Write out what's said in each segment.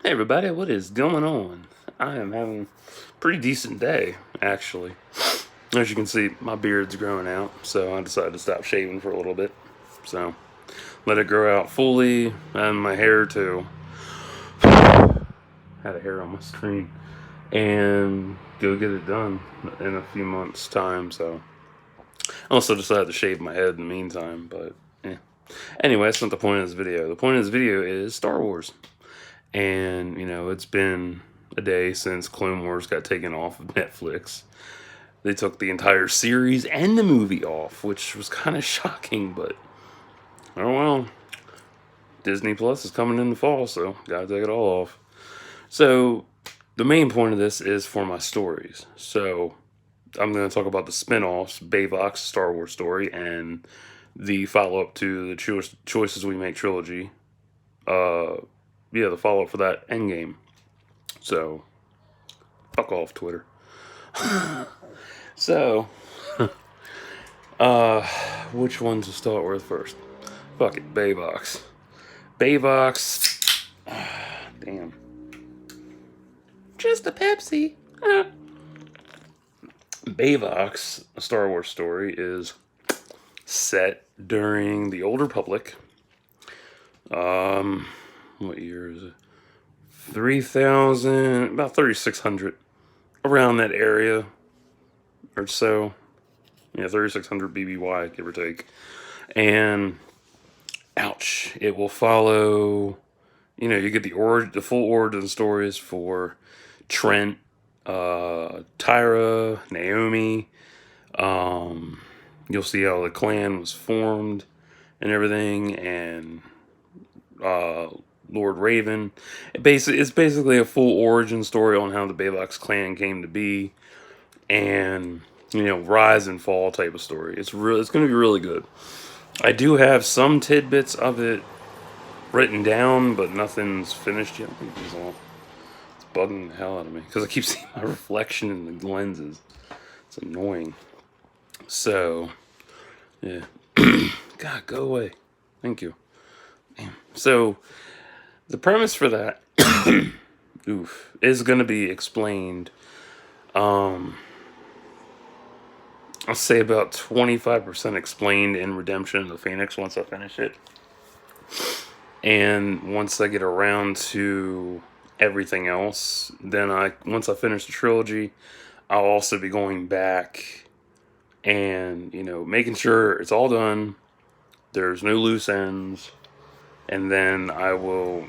Hey everybody, what is going on? I am having a pretty decent day, actually. As you can see, my beard's growing out, so I decided to stop shaving for a little bit. So, let it grow out fully, and my hair too. Had a hair on my screen. And go get it done in a few months' time, so. I also decided to shave my head in the meantime, but yeah. Anyway, that's not the point of this video. The point of this video is Star Wars. And, it's been a day since Clone Wars got taken off of Netflix. They took the entire series and the movie off, which was kind of shocking, but oh well. Disney Plus is coming in the fall, so gotta take it all off. So, the main point of this is for my stories. So, I'm going to talk about the spin offs Beyvox, Star Wars Story, and the follow up to the Choices We Make trilogy. The follow up for that Endgame. So, fuck off, Twitter. So, which one to start with first? Fuck it, Beyvox. Beyvox. Damn. Just a Pepsi. Beyvox, a Star Wars story, is set during the Old Republic. What year is it? 3,000, about 3,600, around that area or so. Yeah, 3,600 BBY, give or take. And ouch, it will follow. You get the full origin stories for Trent, Tyra, Naomi. You'll see how the clan was formed and everything, and Lord Raven. It's basically a full origin story on how the Beyvox clan came to be, and rise and fall type of story. It's going to be really good. I do have some tidbits of it written down, but nothing's finished yet. It's bugging the hell out of me because I keep seeing my reflection in the lenses. It's annoying. So, yeah. God, go away. Thank you. Damn. So, the premise for that is going to be explained. I'll say about 25% explained in Redemption of the Phoenix once I finish it. And once I get around to everything else, then once I finish the trilogy, I'll also be going back and, making sure it's all done. There's no loose ends. And then I will,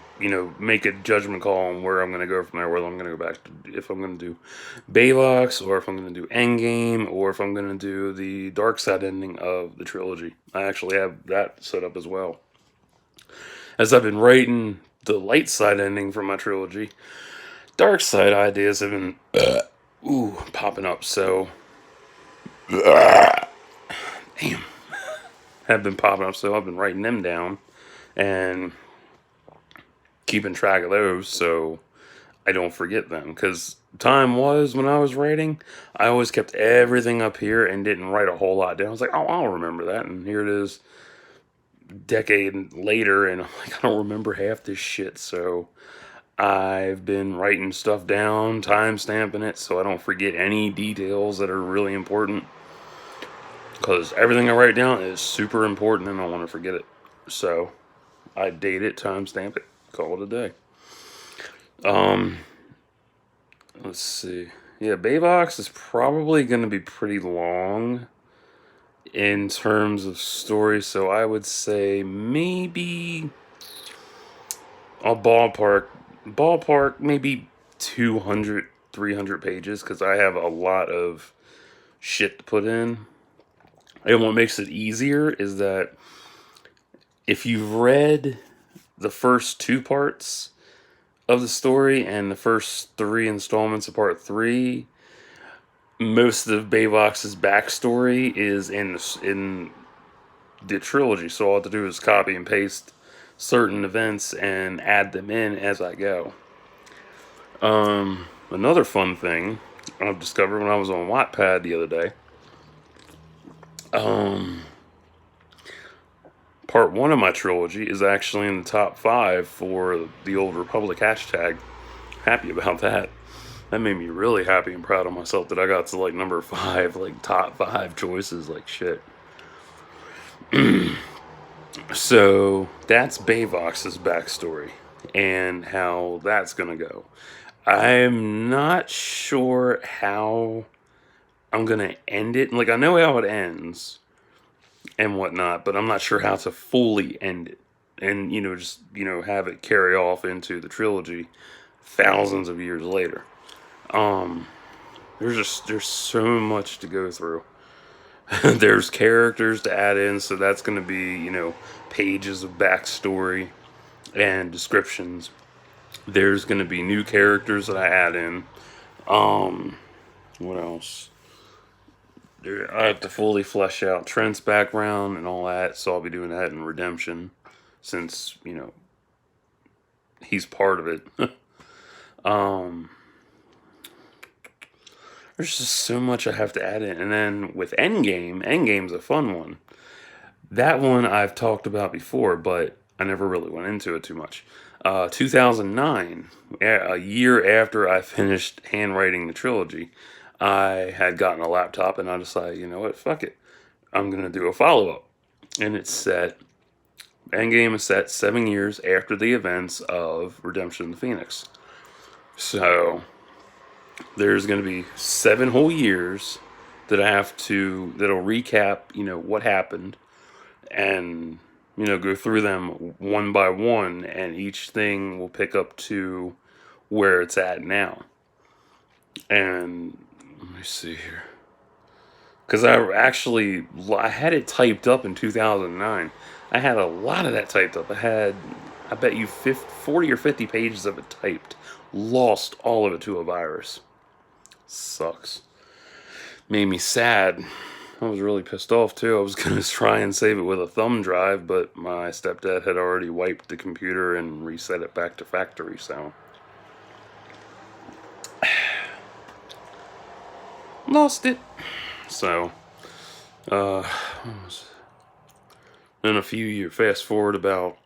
make a judgment call on where I'm going to go from there, whether I'm going to go back to, if I'm going to do Beyvox, or if I'm going to do Endgame, or if I'm going to do the dark side ending of the trilogy. I actually have that set up as well. As I've been writing the light side ending for my trilogy, dark side ideas have been, popping up, so, damn, have been popping up, so I've been writing them down and keeping track of those so I don't forget them. Because time was when I was writing, I always kept everything up here and didn't write a whole lot down. I was like, oh, I'll remember that. And here it is, decade later, and I'm like, I don't remember half this shit. So I've been writing stuff down, time stamping it, so I don't forget any details that are really important. Because everything I write down is super important and I don't want to forget it. So I date it, timestamp it, call it a day. Let's see. Yeah, Beyvox is probably going to be pretty long in terms of story, so I would say maybe a ballpark maybe 200, 300 pages, because I have a lot of shit to put in. And what makes it easier is that if you've read the first two parts of the story and the first three installments of part three, most of Beyvox's backstory is in the trilogy. So all I have to do is copy and paste certain events and add them in as I go. Another fun thing I've discovered when I was on Wattpad the other day. part one of my trilogy is actually in the top 5 for the Old Republic hashtag. Happy about that. That made me really happy and proud of myself that I got to like number 5, like top 5 choices, like shit. So that's Beyvox's backstory and how that's gonna go. I'm not sure how I'm gonna end it. Like, I know how it ends and whatnot, but I'm not sure how to fully end it. And, just, have it carry off into the trilogy thousands of years later. Um, there's so much to go through. There's characters to add in, so that's gonna be, pages of backstory and descriptions. There's gonna be new characters that I add in. What else? I have to fully flesh out Trent's background and all that, so I'll be doing that in Redemption, since he's part of it. um, there's just so much I have to add in, and then with Endgame's a fun one. That one I've talked about before, but I never really went into it too much. 2009, a year after I finished handwriting the trilogy, I had gotten a laptop and I decided, you know what, fuck it. I'm going to do a follow up. And Endgame is set 7 years after the events of Redemption of the Phoenix. So there's going to be 7 whole years that'll recap, what happened and go through them one by one, and each thing will pick up to where it's at now. And let me see here, because I had it typed up in 2009. I had a lot of that typed up. I bet you 40 or 50 pages of it typed. Lost all of it to a virus. Sucks. Made me sad. I was really pissed off too. I was going to try and save it with a thumb drive, but my stepdad had already wiped the computer and reset it back to factory, so lost it. So, in a few years, fast forward about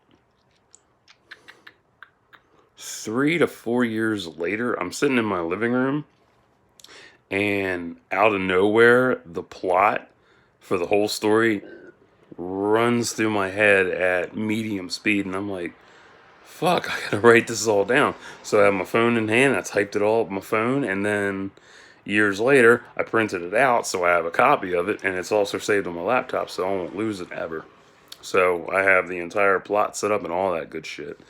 3 to 4 years later, I'm sitting in my living room, and out of nowhere, the plot for the whole story runs through my head at medium speed, and I'm like, fuck, I gotta write this all down. So I have my phone in hand, I typed it all up on my phone, and then years later, I printed it out so I have a copy of it, and it's also saved on my laptop so I won't lose it ever. So I have the entire plot set up and all that good shit.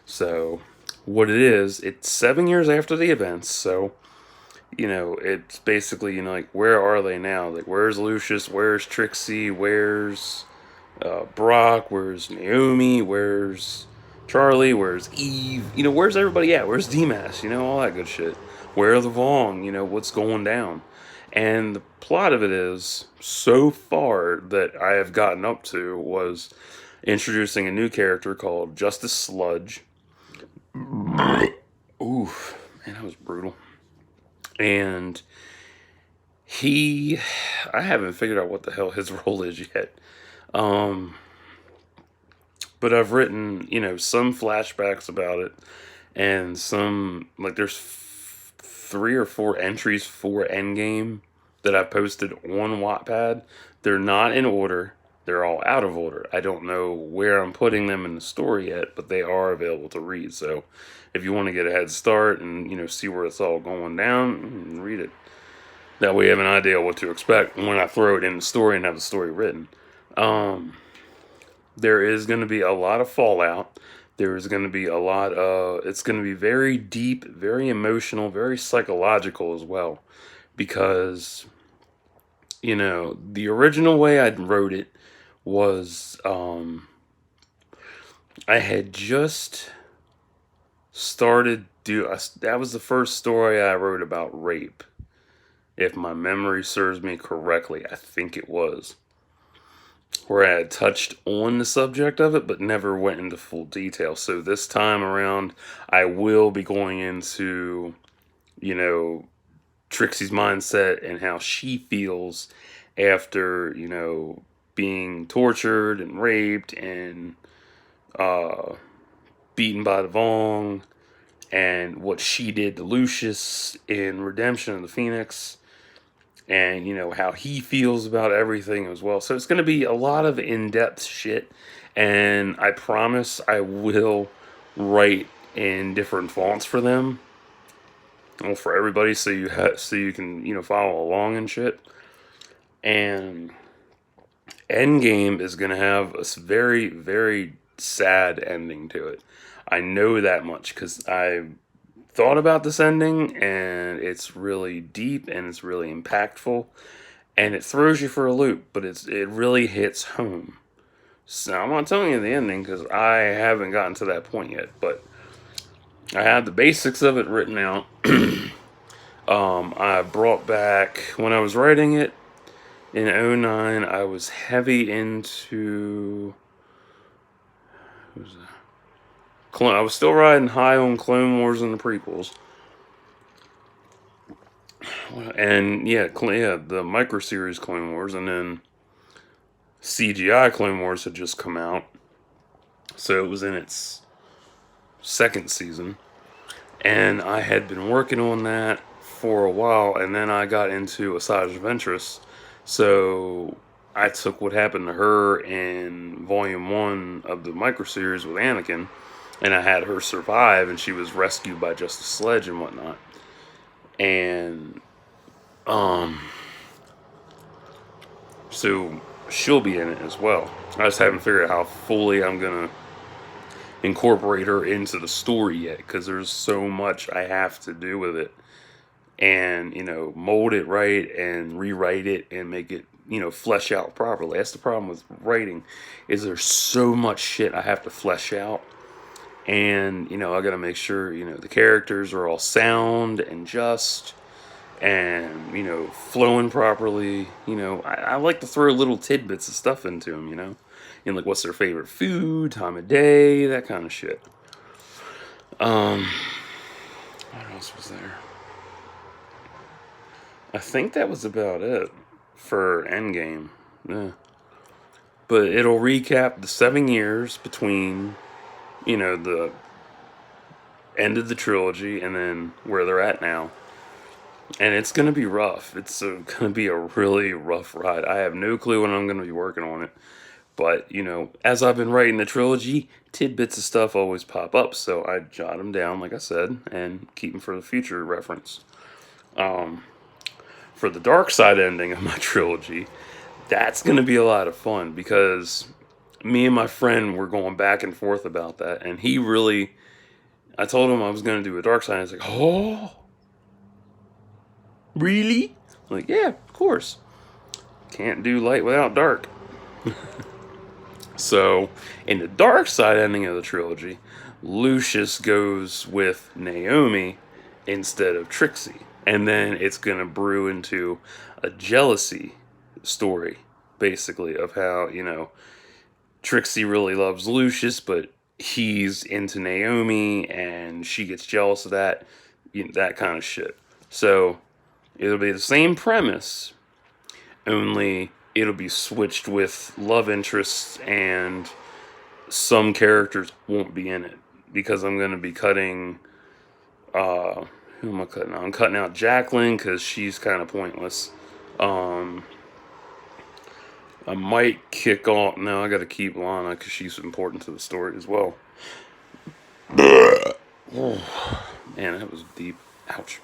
So what it is, it's 7 years after the events, so it's basically, like, where are they now? Like, where's Lucius? Where's Trixie? Where's Brock? Where's Naomi? Where's Charlie? Where's Eve? Where's everybody at? Where's Demas? All that good shit. Where are the Vong? What's going down? And the plot of it is, so far that I have gotten up to, was introducing a new character called Justice Sludge. Oof, man, that was brutal. And I haven't figured out what the hell his role is yet. But I've written, some flashbacks about it, and some, like, there's 3 or 4 entries for Endgame that I've posted on Wattpad. They're not in order. They're all out of order. I don't know where I'm putting them in the story yet, but they are available to read. So if you want to get a head start and, see where it's all going down, read it. That way you have an idea what to expect when I throw it in the story and have the story written. There is going to be a lot of fallout. There is going to be a lot of... It's going to be very deep, very emotional, very psychological as well. Because, the original way I wrote it was... I had just started... That was the first story I wrote about rape. If my memory serves me correctly, I think it was. Where I had touched on the subject of it, but never went into full detail. So this time around, I will be going into, Trixie's mindset and how she feels after, being tortured and raped and beaten by the Vong, and what she did to Lucius in Redemption of the Phoenix, and how he feels about everything as well. So it's going to be a lot of in-depth shit, and I promise I will write in different fonts for them, well, for everybody, so you can follow along and shit. And Endgame is going to have a very, very sad ending to it. I know that much because I thought about this ending, and it's really deep and it's really impactful, and it throws you for a loop, but it really hits home. So I'm not telling you the ending because I haven't gotten to that point yet, but I have the basics of it written out. I brought back, when I was writing it in '09, I was heavy into, I was still riding high on Clone Wars and the prequels. And the micro series Clone Wars, and then CGI Clone Wars had just come out. So it was in its second season. And I had been working on that for a while, and then I got into Asajj Ventress. So I took what happened to her in Volume 1 of the micro series with Anakin, and I had her survive, and she was rescued by Justice Sledge and whatnot. And so she'll be in it as well. I just haven't figured out how fully I'm gonna incorporate her into the story yet, because there's so much I have to do with it, and mold it right and rewrite it and make it flesh out properly. That's the problem with writing, is there's so much shit I have to flesh out, and I gotta make sure the characters are all sound and just, and flowing properly. I like to throw little tidbits of stuff into them, and like what's their favorite food, time of day, that kind of shit. What else was there? I think that was about it for Endgame. Yeah. But it'll recap the 7 years between the end of the trilogy and then where they're at now. And it's going to be rough. It's going to be a really rough ride. I have no clue when I'm going to be working on it. But, as I've been writing the trilogy, tidbits of stuff always pop up. So I jot them down, like I said, and keep them for the future reference. For the dark side ending of my trilogy, that's going to be a lot of fun, because me and my friend were going back and forth about that. And I told him I was going to do a dark side. And he's like, oh, really? I'm like, yeah, of course. Can't do light without dark. So, in the dark side ending of the trilogy, Lucius goes with Naomi instead of Trixie. And then it's going to brew into a jealousy story, basically, of how, Trixie really loves Lucius, but he's into Naomi, and she gets jealous of that, that kind of shit. So, it'll be the same premise, only it'll be switched with love interests, and some characters won't be in it, because I'm going to be cutting, who am I cutting out? I'm cutting out Jacqueline, because she's kind of pointless. I might kick off, no, I got to keep Lana, because she's important to the story as well. Oh, man, that was deep. Ouch.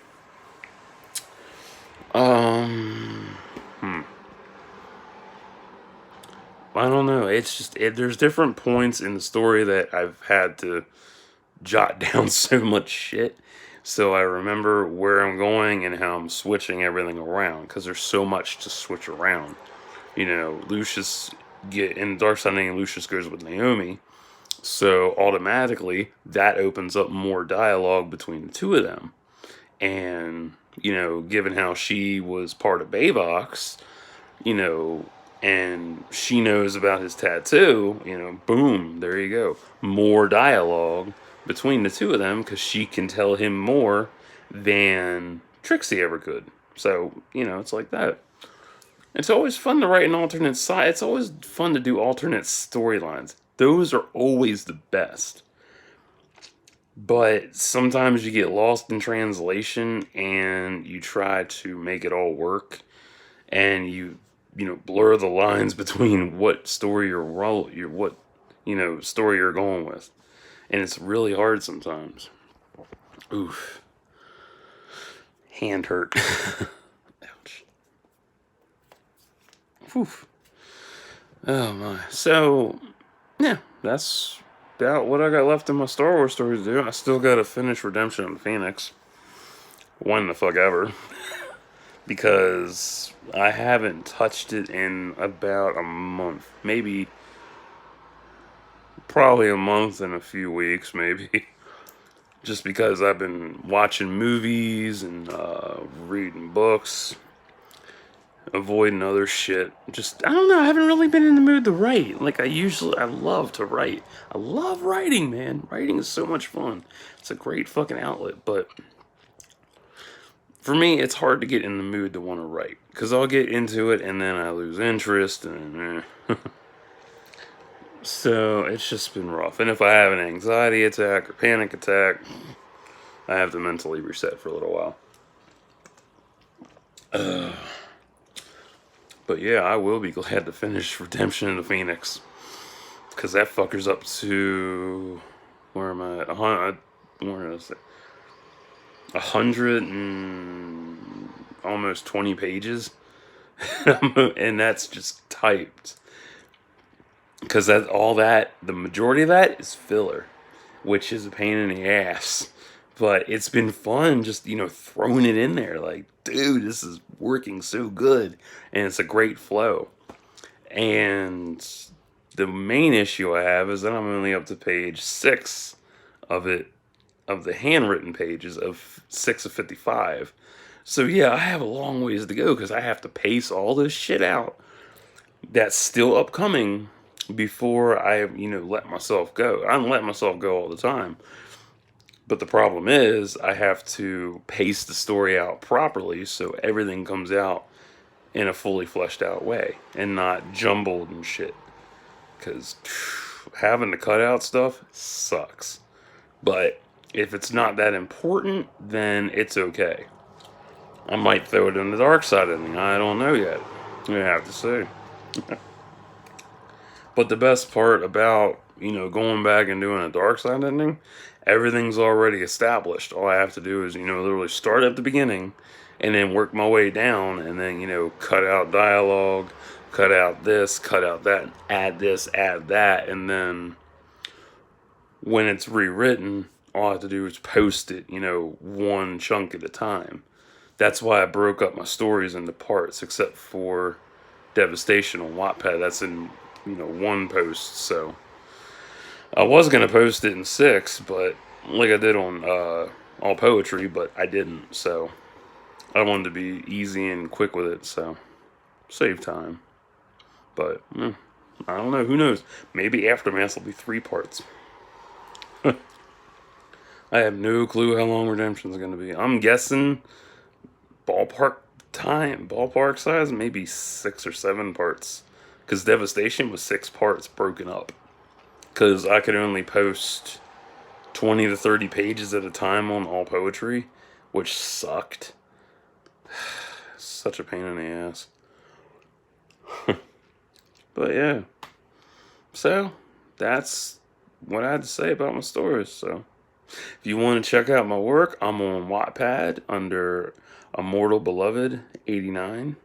I don't know. It's just, there's different points in the story that I've had to jot down so much shit, so I remember where I'm going and how I'm switching everything around, because there's so much to switch around. Lucius in Dark Side ending, Lucius goes with Naomi, so automatically that opens up more dialogue between the two of them. And given how she was part of Beyvox, and she knows about his tattoo, boom, there you go. More dialogue between the two of them, because she can tell him more than Trixie ever could. So, it's like that. It's always fun to write an alternate side. It's always fun to do alternate storylines. Those are always the best. But sometimes you get lost in translation and you try to make it all work and you blur the lines between what story story you're going with. And it's really hard sometimes. Oof. Hand hurt. Ouch. Oof. Oh my. So, yeah, that's about what I got left in my Star Wars story to do. I still gotta finish Redemption of the Phoenix. When the fuck ever. Because I haven't touched it in about a month. Probably a month and a few weeks, maybe. Just because I've been watching movies and reading books, avoiding other shit. Just, I don't know, I haven't really been in the mood to write. Like I love to write. I love writing, man. Writing is so much fun. It's a great fucking outlet, but for me, it's hard to get in the mood to want to write. Because I'll get into it and then I lose interest and So, it's just been rough. And if I have an anxiety attack or panic attack, I have to mentally reset for a little while. But yeah, I will be glad to finish Redemption of the Phoenix. Because that fucker's up to... Where am I at? Where is it? 100 and almost 20 pages. And that's just typed. Because the majority of that is filler, which is a pain in the ass. But it's been fun just, throwing it in there. Like, dude, this is working so good. And it's a great flow. And the main issue I have is that I'm only up to page 6 of it, of the handwritten pages of 6 of 55. So yeah, I have a long ways to go because I have to pace all this shit out that's still upcoming before I, let myself go. I don't let myself go all the time. But the problem is I have to pace the story out properly so everything comes out in a fully fleshed out way and not jumbled and shit. Because having to cut out stuff sucks. But if it's not that important, then it's okay. I might throw it in the dark side ending. I don't know yet. I have to say. But the best part about, going back and doing a dark side ending, everything's already established. All I have to do is, literally start at the beginning and then work my way down and then, cut out dialogue, cut out this, cut out that, add this, add that. And then when it's rewritten, all I have to do is post it, one chunk at a time. That's why I broke up my stories into parts, except for Devastation on Wattpad. That's in one post. So I was gonna post it in 6, but like I did on All Poetry, but I didn't. So I wanted to be easy and quick with it, so save time. But I don't know. Who knows? Maybe Aftermath will be 3 parts. I have no clue how long Redemption's gonna be. I'm guessing ballpark size, maybe 6 or 7 parts. Because Devastation was 6 parts broken up. Because I could only post 20 to 30 pages at a time on All Poetry, which sucked. Such a pain in the ass. But yeah. So, that's what I had to say about my stories. So, if you want to check out my work, I'm on Wattpad under Immortal Beloved 89.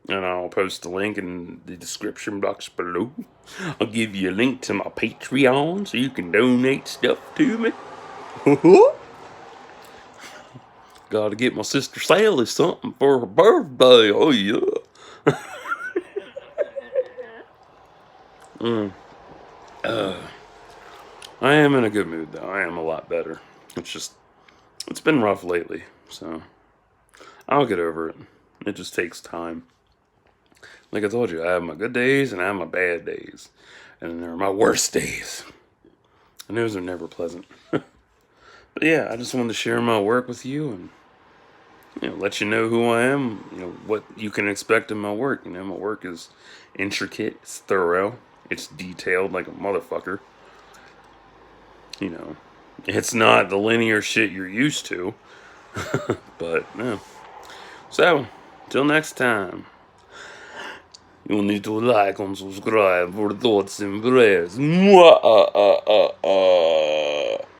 And I'll post a link in the description box below. I'll give you a link to my Patreon so you can donate stuff to me. Gotta get my sister Sally something for her birthday. Oh, yeah. I am in a good mood, though. I am a lot better. It's been rough lately. So, I'll get over it. It just takes time. Like I told you, I have my good days and I have my bad days. And there are my worst days. And those are never pleasant. But yeah, I just wanted to share my work with you. And let you know who I am, what you can expect in my work. My work is intricate, it's thorough, it's detailed like a motherfucker. You know, it's not the linear shit you're used to, but yeah. So, till next time, you'll need to like and subscribe for thoughts and prayers. Mwah,